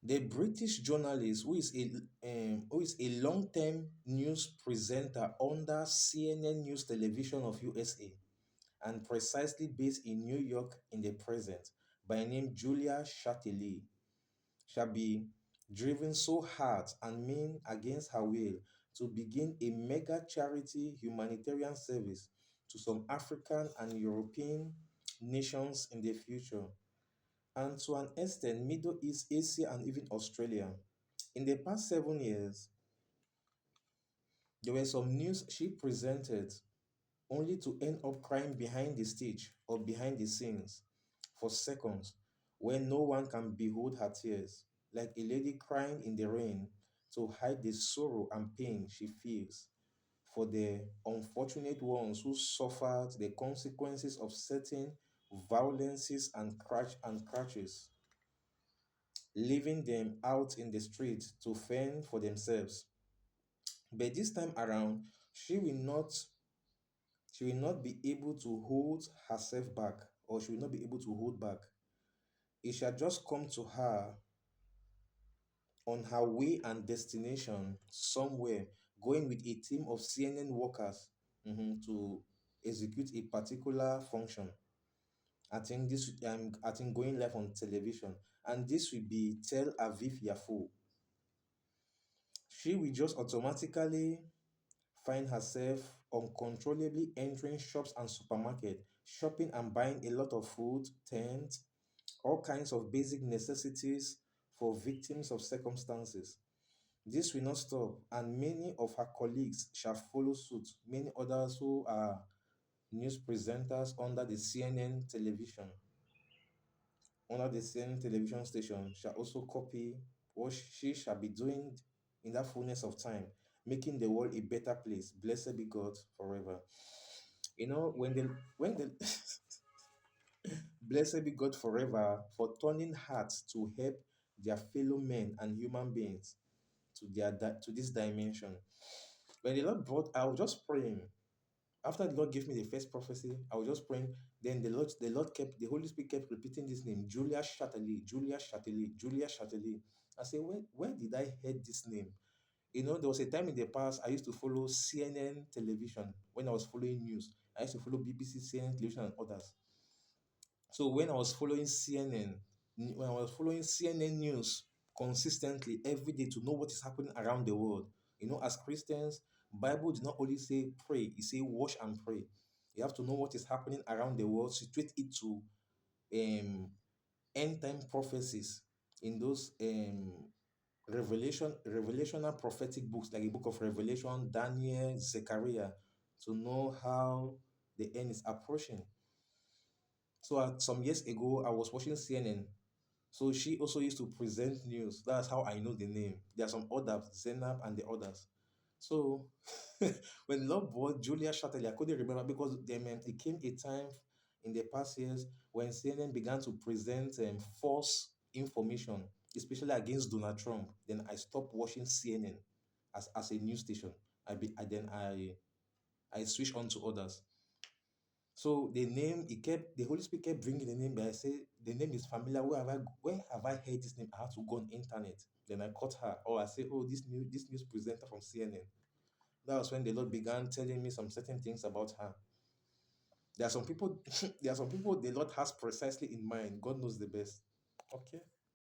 The British journalist who is a long-term news presenter under CNN News Television of USA and precisely based in New York in the present, by name Julia Chatterley, shall be driven so hard and mean against her will to begin a mega charity humanitarian service to some African and European nations in the future, and to an extent, Middle East, Asia, and even Australia. In the past 7 years, there were some news she presented only to end up crying behind the stage or behind the scenes for seconds when no one can behold her tears, like a lady crying in the rain to hide the sorrow and pain she feels for the unfortunate ones who suffered the consequences of certain violences and crashes, leaving them out in the street to fend for themselves. But this time around, she will not be able to hold herself back, or she will not be able to hold back. It shall just come to her on her way and destination somewhere, going with a team of CNN workers to execute a particular function. I think going live on television, and this will be Tel Aviv Yafo. She will just automatically find herself uncontrollably entering shops and supermarkets, shopping and buying a lot of food, tent, all kinds of basic necessities for victims of circumstances. This will not stop, and many of her colleagues shall follow suit. Many others who are news presenters under the CNN television station shall also copy what she shall be doing in that fullness of time, making the world a better place. Blessed be God forever. You know, when the blessed be God forever for turning hearts to help their fellow men and human beings to this dimension. When the Lord brought, I was just praying. After the Lord gave me the first prophecy, I was just praying. Then the Holy Spirit kept repeating this name, Julia Chatterley, Julia Chatterley, Julia Chatterley. I said, where did I hear this name? You know, there was a time in the past I used to follow CNN television when I was following news. I used to follow BBC, CNN television, and others. So when I was following CNN news consistently every day to know what is happening around the world, you know, as Christians, Bible did not only say pray, it say watch and pray. You have to know what is happening around the world, situate it to um end time prophecies in those revelational prophetic books like the book of Revelation, Daniel, Zechariah, to know how the end is approaching. So some years ago, I was watching CNN. So she also used to present news. That's how I know the name. There are some others, Zenab and the others. So when Lord brought Julia Chatterley, I couldn't remember because it came a time in the past years when CNN began to present false information, especially against Donald Trump. Then I stopped watching CNN as a news station. I switched on to others. So the Holy Spirit kept bringing the name, but I say the name is familiar. Where have I heard this name? I had to go on internet. Then I caught her, or I say, oh, this news presenter from CNN. That was when the Lord began telling me some certain things about her. There are some people, there are some people the Lord has precisely in mind. God knows the best. Okay.